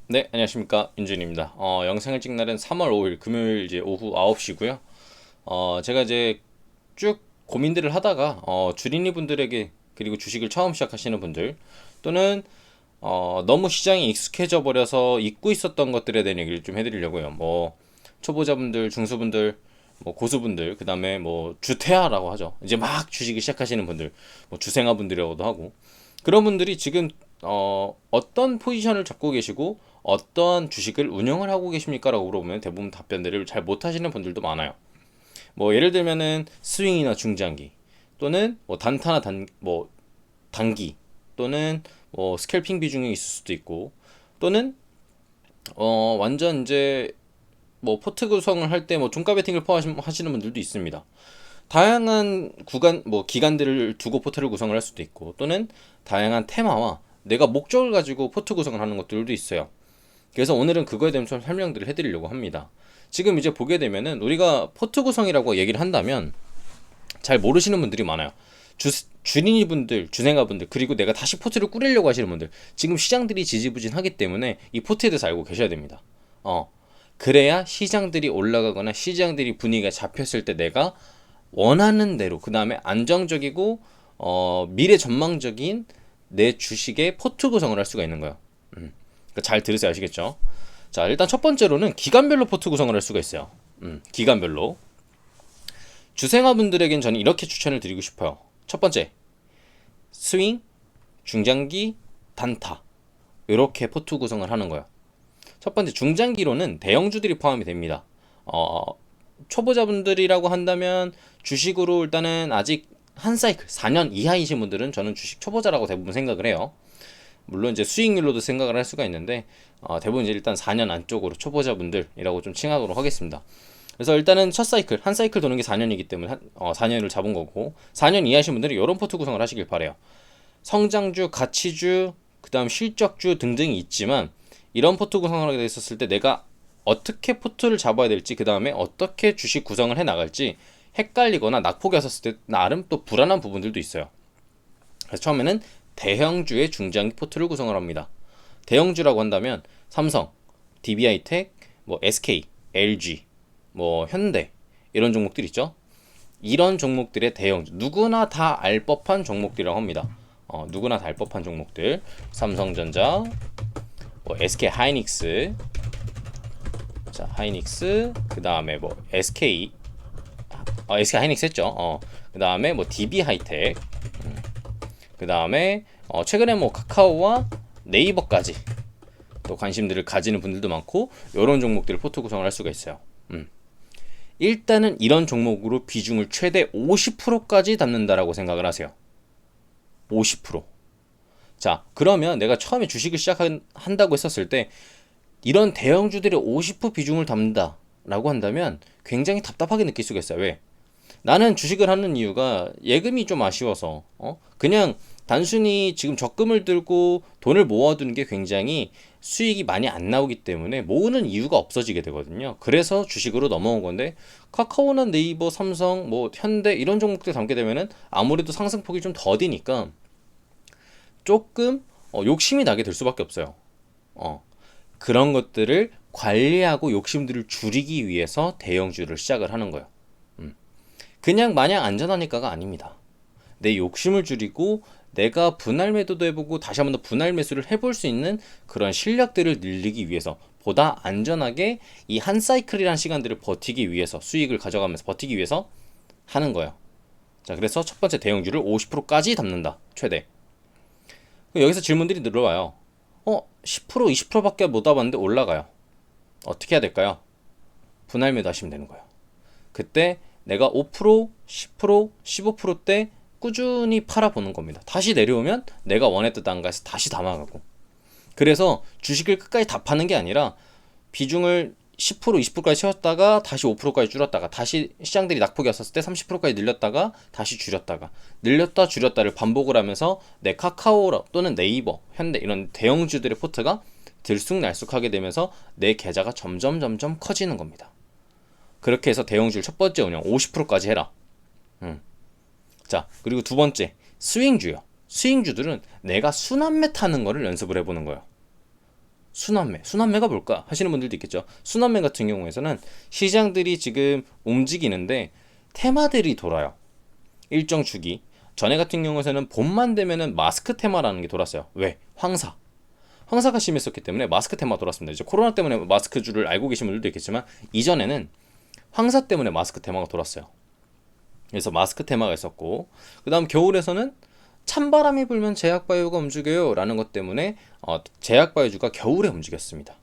네, 안녕하십니까. 윤준입니다. 영상을 찍는 날은 3월 5일 금요일 이제 오후 9시고요. 제가 이제 쭉 고민들을 하다가 주린이 분들에게 그리고 주식을 처음 시작하시는 분들 또는 너무 시장에 익숙해져 버려서 잊고 있었던 것들에 대한 얘기를 좀 해드리려고요. 뭐 초보자분들, 중수분들, 뭐 고수분들, 그다음에 뭐 주태아라고 하죠. 이제 막 주식을 시작하시는 분들, 뭐 주생아분들이라고도 하고 그런 분들이 지금 어떤 포지션을 잡고 계시고 어떤 주식을 운영을 하고 계십니까라고 물어보면 대부분 답변들을 잘 못하시는 분들도 많아요. 뭐 예를 들면은 스윙이나 중장기 또는 뭐 단타나 뭐 단기 또는 뭐 스캘핑 비중이 있을 수도 있고 또는 완전 이제 뭐 포트 구성을 할 때 뭐 종가 베팅을 포함하시는 분들도 있습니다. 다양한 구간 뭐 기간들을 두고 포트를 구성을 할 수도 있고 또는 다양한 테마와 내가 목적을 가지고 포트 구성을 하는 것들도 있어요. 그래서 오늘은 그거에 대해서 좀 설명들을 해드리려고 합니다. 지금 이제 보게 되면은 우리가 포트 구성이라고 얘기를 한다면 잘 모르시는 분들이 많아요. 주린이 분들, 주생아 분들, 그리고 내가 다시 포트를 꾸리려고 하시는 분들, 지금 시장들이 지지부진하기 때문에 이 포트에 대해서 알고 계셔야 됩니다. 그래야 시장들이 올라가거나 시장들이 분위기가 잡혔을 때 내가 원하는 대로, 그 다음에 안정적이고 미래 전망적인 내 주식의 포트 구성을 할 수가 있는 거예요. 그러니까 잘 들으세요. 아시겠죠? 자, 일단 첫 번째로는 기간별로 포트 구성을 할 수가 있어요. 기간별로. 주생아분들에겐 저는 이렇게 추천을 드리고 싶어요. 첫 번째, 스윙, 중장기, 단타. 이렇게 포트 구성을 하는 거예요. 첫 번째, 중장기로는 대형주들이 포함이 됩니다. 초보자분들이라고 한다면 주식으로 일단은 아직 한 사이클, 4년 이하이신 분들은 저는 주식 초보자라고 대부분 생각을 해요. 물론 이제 수익률로도 생각을 할 수가 있는데 대부분 이제 일단 4년 안쪽으로 초보자분들이라고 좀 칭하도록 하겠습니다. 그래서 일단은 첫 사이클, 한 사이클 도는 게 4년이기 때문에 4년을 잡은 거고 4년 이하신 분들은 이런 포트 구성을 하시길 바래요. 성장주, 가치주, 그다음 실적주 등등이 있지만 이런 포트 구성을 하게 됐었을 때 내가 어떻게 포트를 잡아야 될지 그다음에 어떻게 주식 구성을 해 나갈지 헷갈리거나 낙폭이 왔었을 때 나름 또 불안한 부분들도 있어요. 그래서 처음에는 대형주의 중장기 포트를 구성을 합니다. 대형주라고 한다면 삼성, DB하이텍, 뭐 SK, LG, 뭐 현대 이런 종목들 있죠. 이런 종목들의 대형주 누구나 다 알 법한 종목들이라고 합니다. 누구나 다 알 법한 종목들 삼성전자, 뭐 SK 하이닉스, 자 하이닉스 그 다음에 뭐 SK 하이닉스 했죠. 그 다음에 뭐 DB 하이텍, 그 다음에 최근에 뭐 카카오와 네이버까지 또 관심들을 가지는 분들도 많고 이런 종목들을 포트 구성을 할 수가 있어요. 일단은 이런 종목으로 비중을 최대 50%까지 담는다라고 생각을 하세요. 50%. 자, 그러면 내가 처음에 주식을 시작한다고 했었을 때 이런 대형주들의 50% 비중을 담는다라고 한다면 굉장히 답답하게 느낄 수가 있어요. 왜? 나는 주식을 하는 이유가 예금이 좀 아쉬워서 그냥 단순히 지금 적금을 들고 돈을 모아두는 게 굉장히 수익이 많이 안 나오기 때문에 모으는 이유가 없어지게 되거든요. 그래서 주식으로 넘어온 건데 카카오나 네이버, 삼성, 뭐 현대 이런 종목들 담게 되면은 아무래도 상승폭이 좀 더디니까 조금 욕심이 나게 될 수밖에 없어요. 그런 것들을 관리하고 욕심들을 줄이기 위해서 대형주를 시작을 하는 거예요. 그냥 마냥 안전하니까가 아닙니다. 내 욕심을 줄이고 내가 분할 매도도 해보고 다시 한번 더 분할 매수를 해볼 수 있는 그런 실력들을 늘리기 위해서 보다 안전하게 이 한 사이클이라는 시간들을 버티기 위해서 수익을 가져가면서 버티기 위해서 하는 거예요. 자, 그래서 첫 번째 대형주를 50%까지 담는다. 최대. 여기서 질문들이 늘어와요. 10% 20%밖에 못 담았는데 올라가요. 어떻게 해야 될까요? 분할 매도 하시면 되는 거예요. 그때 내가 5%, 10%, 15%대 꾸준히 팔아보는 겁니다. 다시 내려오면 내가 원했던 단가에서 다시 담아가고. 그래서 주식을 끝까지 다 파는 게 아니라 비중을 10%, 20%까지 채웠다가 다시 5%까지 줄였다가 다시 시장들이 낙폭이 왔었을 때 30%까지 늘렸다가 다시 줄였다가 늘렸다 줄였다를 반복을 하면서 내 카카오 또는 네이버, 현대 이런 대형주들의 포트가 들쑥날쑥하게 되면서 내 계좌가 점점 커지는 겁니다. 그렇게 해서 대형주를 첫 번째 운영 50%까지 해라. 자, 그리고 두 번째 스윙주요. 스윙주들은 내가 순환매 타는 거를 연습을 해보는 거예요. 순환매가 뭘까 하시는 분들도 있겠죠. 순환매 같은 경우에서는 시장들이 지금 움직이는데 테마들이 돌아요. 일정 주기. 전에 같은 경우에는 봄만 되면은 마스크 테마라는 게 돌았어요. 왜? 황사가 심했었기 때문에 마스크 테마 돌았습니다. 이제 코로나 때문에 마스크 줄을 알고 계신 분들도 있겠지만 이전에는 황사 때문에 마스크 테마가 돌았어요. 그래서 마스크 테마가 있었고, 그 다음 겨울에서는 찬바람이 불면 제약바이오가 움직여요 라는 것 때문에 제약바이오주가 겨울에 움직였습니다.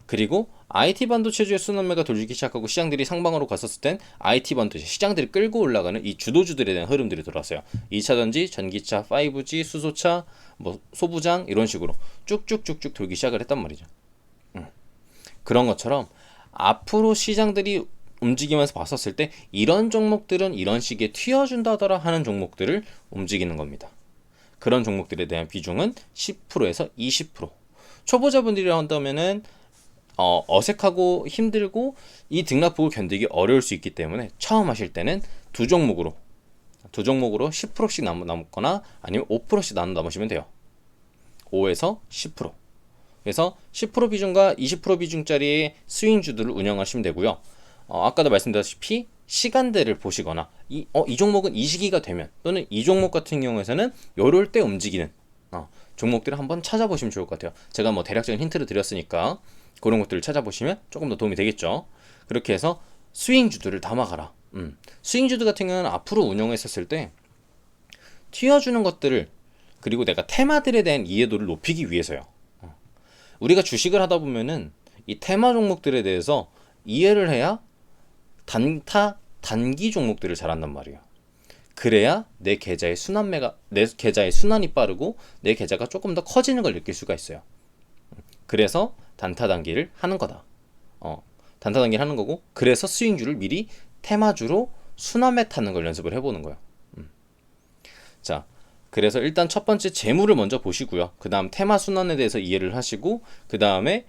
그리고 IT 반도체주의 순환매가 돌기 시작하고 시장들이 상방으로 갔었을 땐 IT 반도체 시장들이 끌고 올라가는 이 주도주들에 대한 흐름들이 돌았어요. 2차전지, 전기차, 5G, 수소차, 뭐 소부장 이런 식으로 쭉쭉쭉쭉 돌기 시작을 했단 말이죠. 그런 것처럼 앞으로 시장들이 움직이면서 봤었을 때 이런 종목들은 이런 식의 튀어준다더라 하는 종목들을 움직이는 겁니다. 그런 종목들에 대한 비중은 10%에서 20%. 초보자분들이라 한다면은 어색하고 힘들고 이 등락폭을 견디기 어려울 수 있기 때문에 처음 하실 때는 두 종목으로 10%씩 남거나 아니면 5%씩 남으시면 돼요. 5에서 10%. 그래서 10% 비중과 20% 비중짜리의 스윙주들을 운영하시면 되고요. 아까도 말씀드렸다시피 시간대를 보시거나 이 종목은 이 시기가 되면 또는 이 종목 같은 경우에서는 요럴 때 움직이는 종목들을 한번 찾아보시면 좋을 것 같아요. 제가 뭐 대략적인 힌트를 드렸으니까 그런 것들을 찾아보시면 조금 더 도움이 되겠죠. 그렇게 해서 스윙주들을 담아가라. 스윙주들 같은 경우는 앞으로 운영했었을 때 튀어주는 것들을 그리고 내가 테마들에 대한 이해도를 높이기 위해서요. 우리가 주식을 하다 보면은 이 테마 종목들에 대해서 이해를 해야 단기 종목들을 잘한단 말이에요. 그래야 내 계좌의 순환이 빠르고 내 계좌가 조금 더 커지는 걸 느낄 수가 있어요. 그래서 단타 단기를 하는 거다. 단타 단기를 하는 거고, 그래서 스윙주를 미리 테마주로 순환매 타는 걸 연습을 해보는 거예요. 자, 그래서 일단 첫 번째 재물을 먼저 보시고요. 그 다음 테마 순환에 대해서 이해를 하시고, 그 다음에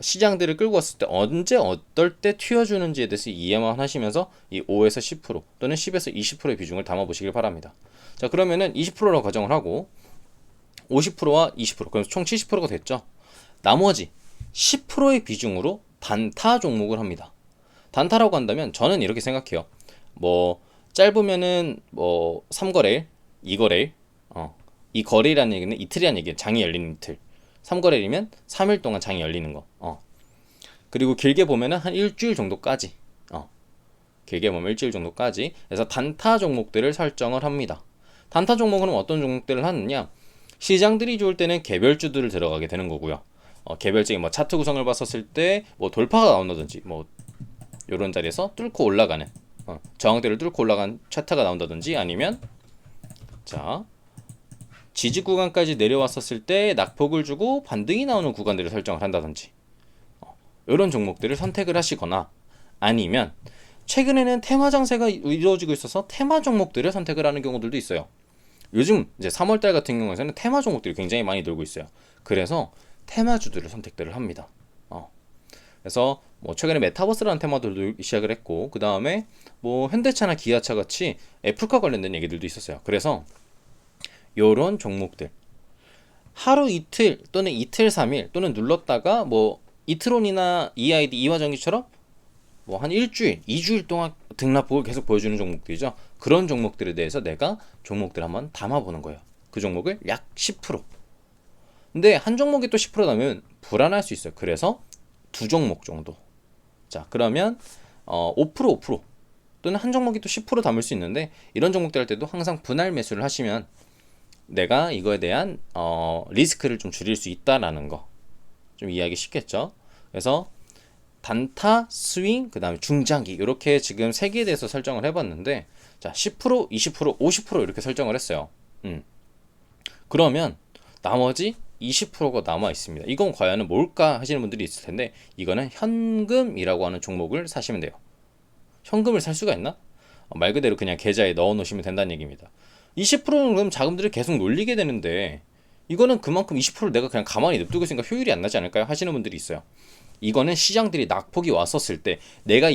시장들을 끌고 왔을 때 언제 어떨 때 튀어주는지에 대해서 이해만 하시면서 이 5에서 10% 또는 10에서 20%의 비중을 담아보시길 바랍니다. 자, 그러면은 20%라고 가정을 하고 50%와 20%, 그래서 총 70%가 됐죠. 나머지 10%의 비중으로 단타 종목을 합니다. 단타라고 한다면 저는 이렇게 생각해요. 뭐 짧으면은 뭐 3거래일, 2거래일, 이 거래일이라는 얘기는 이틀이라는 얘기예요. 장이 열리는 이틀. 3거래일이면 3일 동안 장이 열리는 거. 그리고 길게 보면은 한 일주일 정도까지. 길게 보면 일주일 정도까지. 그래서 단타 종목들을 설정을 합니다. 단타 종목은 어떤 종목들을 하느냐? 시장들이 좋을 때는 개별주들을 들어가게 되는 거고요. 개별적인 뭐 차트 구성을 봤었을 때 뭐 돌파가 나온다든지 뭐 이런 자리에서 뚫고 올라가는 저항대를 뚫고 올라간 차트가 나온다든지, 아니면 자 지지 구간까지 내려왔었을 때 낙폭을 주고 반등이 나오는 구간들을 설정을 한다든지 이런 종목들을 선택을 하시거나, 아니면 최근에는 테마 장세가 이루어지고 있어서 테마 종목들을 선택을 하는 경우들도 있어요. 요즘 이제 3월달 같은 경우에는 테마 종목들이 굉장히 많이 돌고 있어요. 그래서 테마주들을 선택들을 합니다. 그래서 뭐 최근에 메타버스라는 테마들도 시작을 했고, 그 다음에 뭐 현대차나 기아차 같이 애플과 관련된 얘기들도 있었어요. 그래서 요런 종목들 하루 이틀 또는 이틀 3일 또는 눌렀다가 뭐 이트론이나 EID 이화전기처럼 뭐 한 일주일, 2주일 동안 등락폭을 계속 보여주는 종목들이죠. 그런 종목들에 대해서 내가 종목들 한번 담아보는 거예요. 그 종목을 약 10%. 근데 한 종목이 또 10% 나면 불안할 수 있어요. 그래서 두 종목 정도. 자, 그러면 5% 또는 한 종목이 또 10% 담을 수 있는데, 이런 종목들 할 때도 항상 분할 매수를 하시면 내가 이거에 대한 리스크를 좀 줄일 수 있다라는 거 좀 이해하기 쉽겠죠. 그래서 단타, 스윙, 그 다음에 중장기 이렇게 지금 3개에 대해서 설정을 해봤는데, 자 10%, 20%, 50% 이렇게 설정을 했어요. 그러면 나머지 20%가 남아 있습니다. 이건 과연 뭘까 하시는 분들이 있을 텐데, 이거는 현금이라고 하는 종목을 사시면 돼요. 현금을 살 수가 있나? 말 그대로 그냥 계좌에 넣어 놓으시면 된다는 얘기입니다. 20%는 그럼 자금들을 계속 놀리게 되는데, 이거는 그만큼 20%를 내가 그냥 가만히 냅두고 있으니까 효율이 안 나지 않을까요? 하시는 분들이 있어요. 이거는 시장들이 낙폭이 왔었을 때 내가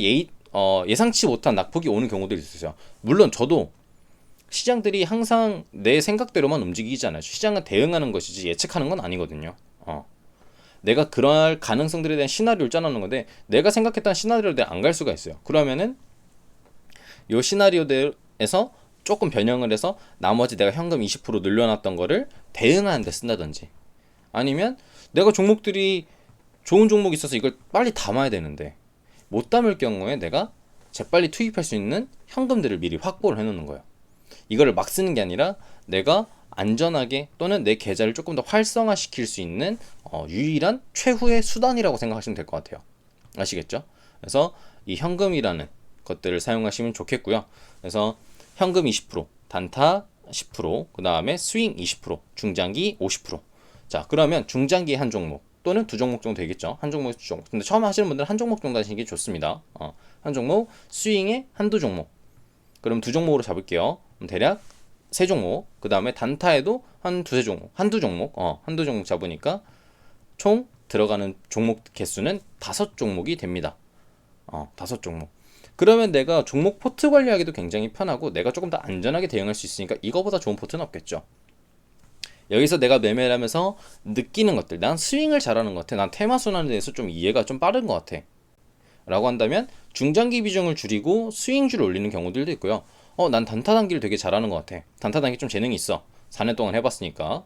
예상치 못한 낙폭이 오는 경우들이 있어요. 물론 저도 시장들이 항상 내 생각대로만 움직이잖아요. 시장은 대응하는 것이지 예측하는 건 아니거든요. 내가 그럴 가능성들에 대한 시나리오를 짜놓는 건데 내가 생각했던 시나리오대로 안 갈 수가 있어요. 그러면은 요 시나리오에서 조금 변형을 해서 나머지 내가 현금 20% 늘려놨던 거를 대응하는 데 쓴다든지, 아니면 내가 종목들이 좋은 종목이 있어서 이걸 빨리 담아야 되는데 못 담을 경우에 내가 재빨리 투입할 수 있는 현금들을 미리 확보를 해놓는 거예요. 이거를 막 쓰는 게 아니라 내가 안전하게 또는 내 계좌를 조금 더 활성화시킬 수 있는 유일한 최후의 수단이라고 생각하시면 될 것 같아요. 아시겠죠? 그래서 이 현금이라는 것들을 사용하시면 좋겠고요. 그래서 현금 20%, 단타 10%, 그 다음에 스윙 20%, 중장기 50%. 자, 그러면 중장기 한 종목 또는 두 종목 정도 되겠죠. 한 종목, 두 종목. 근데 처음 하시는 분들은 한 종목 정도 하시는 게 좋습니다. 한 종목, 스윙에 한두 종목. 그럼 두 종목으로 잡을게요. 대략 세 종목. 그 다음에 단타에도 한 두세 종목, 한두 종목, 한두 종목 잡으니까 총 들어가는 종목 개수는 5종목이 됩니다. 5종목. 그러면 내가 종목 포트 관리하기도 굉장히 편하고 내가 조금 더 안전하게 대응할 수 있으니까 이거보다 좋은 포트는 없겠죠. 여기서 내가 매매를 하면서 느끼는 것들, 난 스윙을 잘하는 것 같아, 난 테마 순환에 대해서 좀 이해가 좀 빠른 것 같아 라고 한다면 중장기 비중을 줄이고 스윙주를 올리는 경우들도 있고요. 난 단타 단기를 되게 잘하는 것 같아, 단타 단기 좀 재능이 있어, 4년 동안 해봤으니까.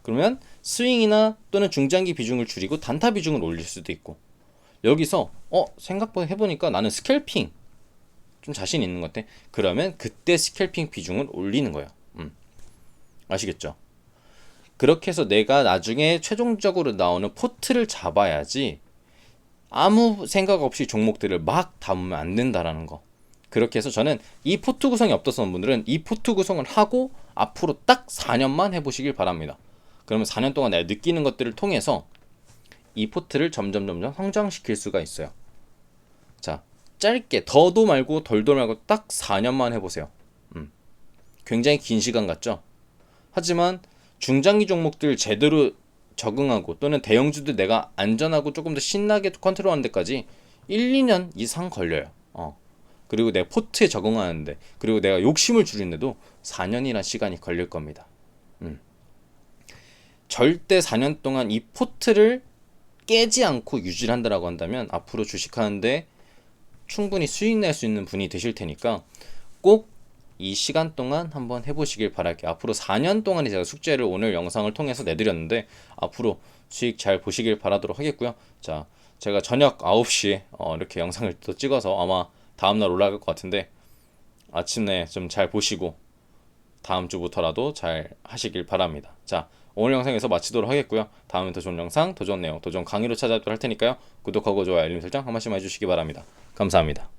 그러면 스윙이나 또는 중장기 비중을 줄이고 단타 비중을 올릴 수도 있고, 여기서 생각보다 해보니까 나는 스캘핑 좀 자신 있는 것 같아, 그러면 그때 스캘핑 비중을 올리는 거예요. 아시겠죠? 그렇게 해서 내가 나중에 최종적으로 나오는 포트를 잡아야지 아무 생각 없이 종목들을 막 담으면 안 된다라는 거. 그렇게 해서 저는 이 포트 구성이 없었던 분들은 이 포트 구성을 하고 앞으로 딱 4년만 해보시길 바랍니다. 그러면 4년 동안 내가 느끼는 것들을 통해서 이 포트를 점점 성장시킬 수가 있어요. 자, 짧게 더도 말고 덜도 말고 딱 4년만 해보세요. 굉장히 긴 시간 같죠? 하지만 중장기 종목들 제대로 적응하고 또는 대형주도 내가 안전하고 조금 더 신나게 컨트롤하는 데까지 1, 2년 이상 걸려요. 그리고 내 포트에 적응하는데, 그리고 내가 욕심을 줄이는데도 4년이나 시간이 걸릴 겁니다. 절대 4년 동안 이 포트를 깨지 않고 유지를 한다라고 한다면 앞으로 주식하는데 충분히 수익 낼 수 있는 분이 되실 테니까 꼭 이 시간 동안 한번 해보시길 바랄게요. 앞으로 4년 동안이 제가 숙제를 오늘 영상을 통해서 내드렸는데 앞으로 수익 잘 보시길 바라도록 하겠고요. 자, 제가 저녁 9시에 이렇게 영상을 또 찍어서 아마 다음날 올라갈 것 같은데 아침에 좀 잘 보시고 다음 주부터라도 잘 하시길 바랍니다. 자, 오늘 영상에서 마치도록 하겠고요. 다음에 더 좋은 영상, 더 좋은 내용, 더 좋은 강의로 찾아뵙도록 할 테니까요. 구독하고 좋아요, 알림 설정 한 번씩만 해주시기 바랍니다. 감사합니다.